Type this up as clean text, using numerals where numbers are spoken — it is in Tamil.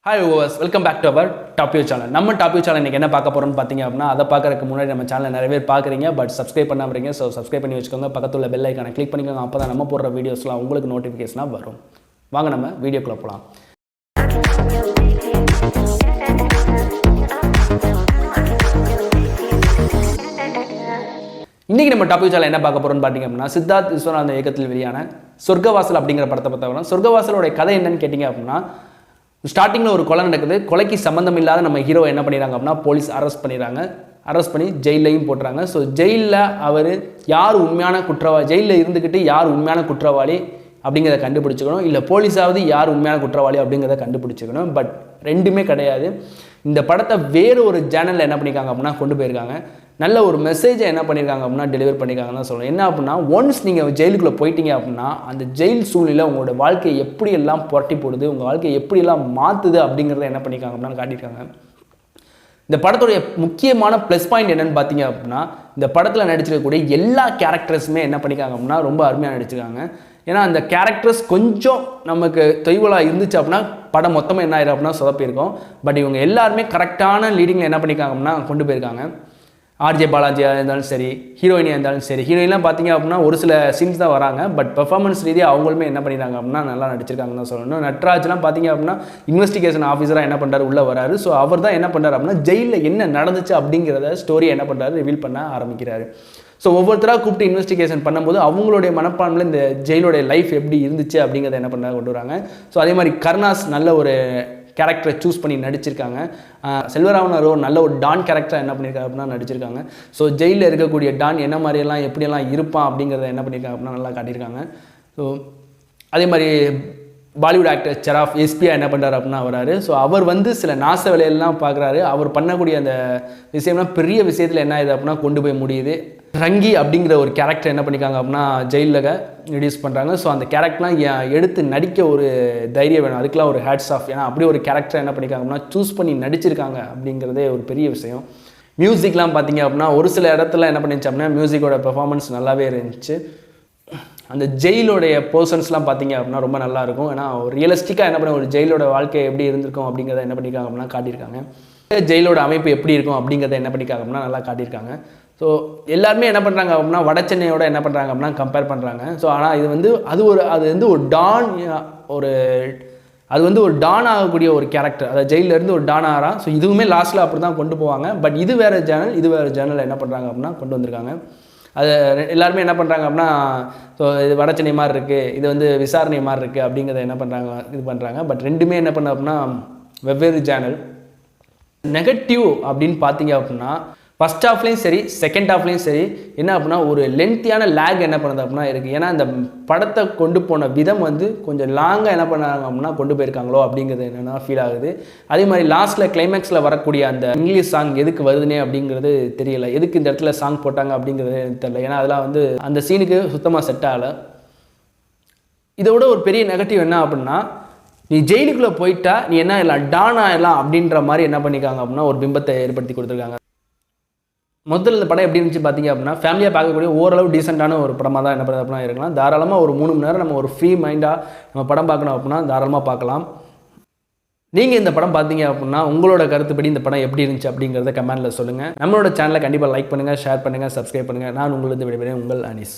Hi viewers, welcome back to our Top View channel. நம்ம Top View channel இன்னைக்கு என்ன பார்க்க போறோம்னு பாத்தீங்க அப்படினா அத பார்க்கறதுக்கு முன்னாடி நம்ம சேனலை நிறைய பேர் பார்க்கறீங்க பட் subscribe பண்ணாம இருக்கீங்க. சோ subscribe பண்ணி வச்சுக்கோங்க. பக்கத்துல உள்ள bell icon-ஐ click பண்ணிக்கோங்க. அப்பதான் நம்ம போடுற வீடியோஸ்லாம் உங்களுக்கு நோட்டிஃபிகேஷனா வரும். வாங்க நம்ம வீடியோக்குள்ள போலாம். இன்னைக்கு நம்ம டாப் சேனல் என்ன பார்க்க போறோம்னு பாத்தீங்க அப்படினா சித்தார்த் விஸ்வநாதன் இயக்கத்தில் வெளியான சொர்க்கவாசல் அப்படிங்கிற படத்தை பார்த்தோம்னா சொர்க்கவாசலோட கதை என்னன்னு கேட்டிங்க அப்படினா ஸ்டார்டிங்ல ஒரு கொலை நடக்குது. கொலைக்கு சம்பந்தம் இல்லாத நம்ம ஹீரோ என்ன பண்ணிடுறாங்க அப்படின்னா போலீஸ் அரெஸ்ட் பண்ணிடுறாங்க. அரெஸ்ட் பண்ணி ஜெயிலையும் போட்டுறாங்க. ஸோ ஜெயிலில் அவர் யார் உண்மையான குற்றவாளி, ஜெயிலில் இருந்துக்கிட்டு யார் உண்மையான குற்றவாளி அப்படிங்கிறத கண்டுபிடிச்சிக்கணும், இல்லை போலீஸாவது யார் உண்மையான குற்றவாளி அப்படிங்கிறத கண்டுபிடிச்சிக்கணும். பட் ரெண்டுமே கிடையாது. இந்த படத்தை வேறு ஒரு சேனலில் என்ன பண்ணியிருக்காங்க அப்படின்னா கொண்டு போயிருக்காங்க. நல்ல ஒரு மெசேஜை என்ன பண்ணியிருக்காங்க அப்படின்னா டெலிவர் பண்ணியிருக்காங்கன்னு தான் சொல்லணும். என்ன அப்படின்னா ஒன்ஸ் நீங்கள் ஜெயிலுக்குள்ளே போயிட்டீங்க அப்படின்னா அந்த ஜெயில் சூழ்நிலை உங்களோட வாழ்க்கையை எப்படியெல்லாம் புரட்டி போடுது, உங்கள் வாழ்க்கையை எப்படியெல்லாம் மாற்றுது அப்படிங்கிறத என்ன பண்ணியிருக்காங்க அப்படின்னா காட்டியிருக்காங்க. இந்த படத்துடைய முக்கியமான ப்ளஸ் பாயிண்ட் என்னென்னு பார்த்தீங்க அப்படின்னா இந்த படத்தில் நடிச்சிருக்கக்கூடிய எல்லா கேரக்டர்ஸுமே என்ன பண்ணியிருக்காங்க அப்படின்னா ரொம்ப அருமையாக நடிச்சிருக்காங்க. ஏன்னா அந்த கேரக்டர்ஸ் கொஞ்சம் நமக்கு தொய்வலாக இருந்துச்சு அப்படின்னா படம் மொத்தமாக என்ன ஆயிரும் அப்படின்னா சொதப்பியிருக்கும். பட் இவங்க எல்லாருமே கரெக்டான லீடிங்கில் என்ன பண்ணியிருக்காங்க அப்படின்னா கொண்டு போயிருக்காங்க. ஆர்ஜே பாலாஜியாக இருந்தாலும் சரி, ஹீரோயினியாக இருந்தாலும் சரி, ஹீரோயின்லாம் பார்த்தீங்க அப்படின்னா ஒரு சில சீன்ஸ் தான் வராங்க. பட் பெர்ஃபார்மன்ஸ் ரீதியாக அவங்களுமே என்ன பண்ணிடுறாங்க அப்படின்னா நல்லா நடிச்சிருக்காங்கன்னு தான் சொல்லணும். நட்ராஜ்லாம் பார்த்தீங்க அப்படின்னா இன்வெஸ்டிகேஷன் ஆஃபீஸராக என்ன பண்ணுறாரு உள்ளே வராரு. ஸோ அவர் தான் என்ன பண்ணுறாரு அப்படின்னா ஜெயிலில் என்ன நடந்துச்சு அப்படிங்கிறத ஸ்டோரியை என்ன பண்ணுறாரு ரிவீல் பண்ண ஆரம்பிக்கிறாரு. ஸோ ஒவ்வொருத்தராக கூப்பிட்டு இன்வெஸ்டிகேஷன் பண்ணும்போது அவங்களுடைய மனப்பான்மையில் இந்த ஜெயிலோடைய லைஃப் எப்படி இருந்துச்சு அப்படிங்கிறத என்ன பண்ணுறாங்க கொண்டு வராங்க. ஸோ அதே மாதிரி கருணாஸ் நல்ல ஒரு கேரக்டரை சூஸ் பண்ணி நடிச்சிருக்காங்க. செல்வராமன் ஒரு நல்ல ஒரு டான் கேரக்டரை என்ன பண்ணியிருக்காங்க அப்படின்னா நடிச்சிருக்காங்க. ஸோ ஜெயிலில் இருக்கக்கூடிய டான் என்ன மாதிரியெல்லாம் எப்படியெல்லாம் இருப்பான் அப்படிங்கிறத என்ன பண்ணியிருக்காங்க அப்படின்னா நல்லா காட்டியிருக்காங்க. ஸோ அதே மாதிரி பாலிவுட் ஆக்டர் செராஃப் எஸ்பியா என்ன பண்ணுறாரு அப்படின்னா வராரு. ஸோ அவர் சில நாச வேலையெல்லாம் பார்க்குறாரு. அவர் பண்ணக்கூடிய அந்த விஷயம்லாம் பெரிய விஷயத்தில் என்ன ஆகுது அப்படின்னா கொண்டு போய் முடியுது. ரங்கி அப்படிங்கிற ஒரு கேரக்டர் என்ன பண்ணிக்காங்க அப்படின்னா ஜெயிலில் ரிடியூஸ் பண்ணுறாங்க. ஸோ அந்த கேரக்டர்லாம் எடுத்து நடிக்க ஒரு தைரியம் வேணும், அதுக்கெலாம் ஒரு ஹேட்ஸ் ஆஃப். ஏன்னா அப்படி ஒரு கேரக்டர் என்ன பண்ணிக்காங்க அப்படின்னா சூஸ் பண்ணி நடிச்சிருக்காங்க அப்படிங்கிறதே ஒரு பெரிய விஷயம். மியூசிக்லாம் பார்த்தீங்க அப்படின்னா ஒரு சில இடத்துல என்ன பண்ணிச்சு அப்படின்னா மியூசிக்கோட பெர்ஃபார்மன்ஸ் நல்லாவே இருந்துச்சு. அந்த ஜெயிலோடைய பர்சன்ஸ்லாம் பார்த்தீங்க அப்படின்னா ரொம்ப நல்லாயிருக்கும். ஏன்னா ஒரு ரியலிஸ்டிக்காக என்ன பண்ண ஒரு ஜெயிலோட வாழ்க்கை எப்படி இருந்திருக்கும் அப்படிங்கிறத என்ன பண்ணியிருக்காங்க அப்படின்னா காட்டியிருக்காங்க. ஜெயிலோட அமைப்பு எப்படி இருக்கும் அப்படிங்கிறத என்ன பண்ணியிருக்காங்க அப்படின்னா நல்லா காட்டியிருக்காங்க. ஸோ எல்லாருமே என்ன பண்ணுறாங்க அப்படின்னா வட சென்னையோட என்ன பண்ணுறாங்க அப்படின்னா கம்பேர் பண்ணுறாங்க. ஸோ ஆனால் இது ஒரு டான் ஆகக்கூடிய ஒரு கேரக்டர், அதாவது ஜெயிலேருந்து ஒரு டான் ஆகிறான். ஸோ இதுவுமே லாஸ்ட்டில் அப்படி தான் கொண்டு போவாங்க. பட் இது வேறு சேனல் என்ன பண்ணுறாங்க அப்படின்னா கொண்டு வந்திருக்காங்க. அது எல்லாருமே என்ன பண்ணுறாங்க அப்படின்னா ஸோ இது வட சென்னை மாதிரி இருக்குது, இது விசாரணை மாதிரி இருக்குது அப்படிங்கிறத என்ன பண்ணுறாங்க. பட் ரெண்டுமே என்ன பண்ண அப்படின்னா வெவ்வேறு சேனல். நெகட்டிவ் அப்படின்னு பார்த்தீங்க அப்படின்னா ஃபஸ்ட் ஹாஃப்லேயும் சரி செகண்ட் ஹாஃப்லேயும் சரி என்ன அப்படின்னா ஒரு லென்த்தியான லேக் என்ன பண்ணுது அப்படின்னா இருக்குது. ஏன்னா இந்த படத்தை கொண்டு போன விதம் கொஞ்சம் லாங்காக என்ன பண்ணாங்க அப்படின்னா கொண்டு போயிருக்காங்களோ அப்படிங்கிறது என்னென்னா ஃபீல் ஆகுது. அதே மாதிரி லாஸ்ட்டில் கிளைமேக்ஸில் வரக்கூடிய அந்த இங்கிலீஷ் சாங் எதுக்கு வருதுனே அப்படிங்கிறது தெரியல, எதுக்கு இந்த இடத்துல சாங் போட்டாங்க அப்படிங்கிறது எனக்கு தெரியல. ஏன்னா அதெல்லாம் அந்த சீனுக்கு சுத்தமாக செட் ஆகலை. இதோட ஒரு பெரிய நெகட்டிவ் என்ன அப்படின்னா நீ ஜெயிலுக்குள்ளே போயிட்டா நீ என்ன எல்லாம் டான் ஆகலாம் அப்படின்ற மாதிரி என்ன பண்ணிக்காங்க அப்படின்னா ஒரு பிம்பத்தை ஏற்படுத்தி கொடுத்துருக்காங்க. முதல்ல இந்த படம் எப்படி இருந்துச்சு பார்த்தீங்க அப்படின்னா ஃபேமிலியாக பார்க்கக்கூடிய ஓரளவு டீசெண்டான ஒரு படமாக தான் என்ன பண்ணுறது அப்படின்னா இருக்கலாம். தாராளமாக ஒரு 3 மணி நேரம் நம்ம ஒரு ஃப்ரீ மைண்டாக நம்ம படம் பார்க்கணும் அப்படின்னா தாராளமாக பார்க்கலாம். நீங்கள் இந்த படம் பார்த்தீங்க அப்படின்னா உங்களோட கருத்துப்படி இந்த படம் எப்படி இருந்துச்சு அப்படிங்கிறத கமெண்ட்டில் சொல்லுங்கள். நம்மளோட சேனலை கண்டிப்பாக லைக் பண்ணுங்கள், ஷேர் பண்ணுங்கள், சப்ஸ்கிரைப் பண்ணுங்கள். நான் உங்களுக்கு விடைபெறுகிறேன், உங்கள் அனீஸ்.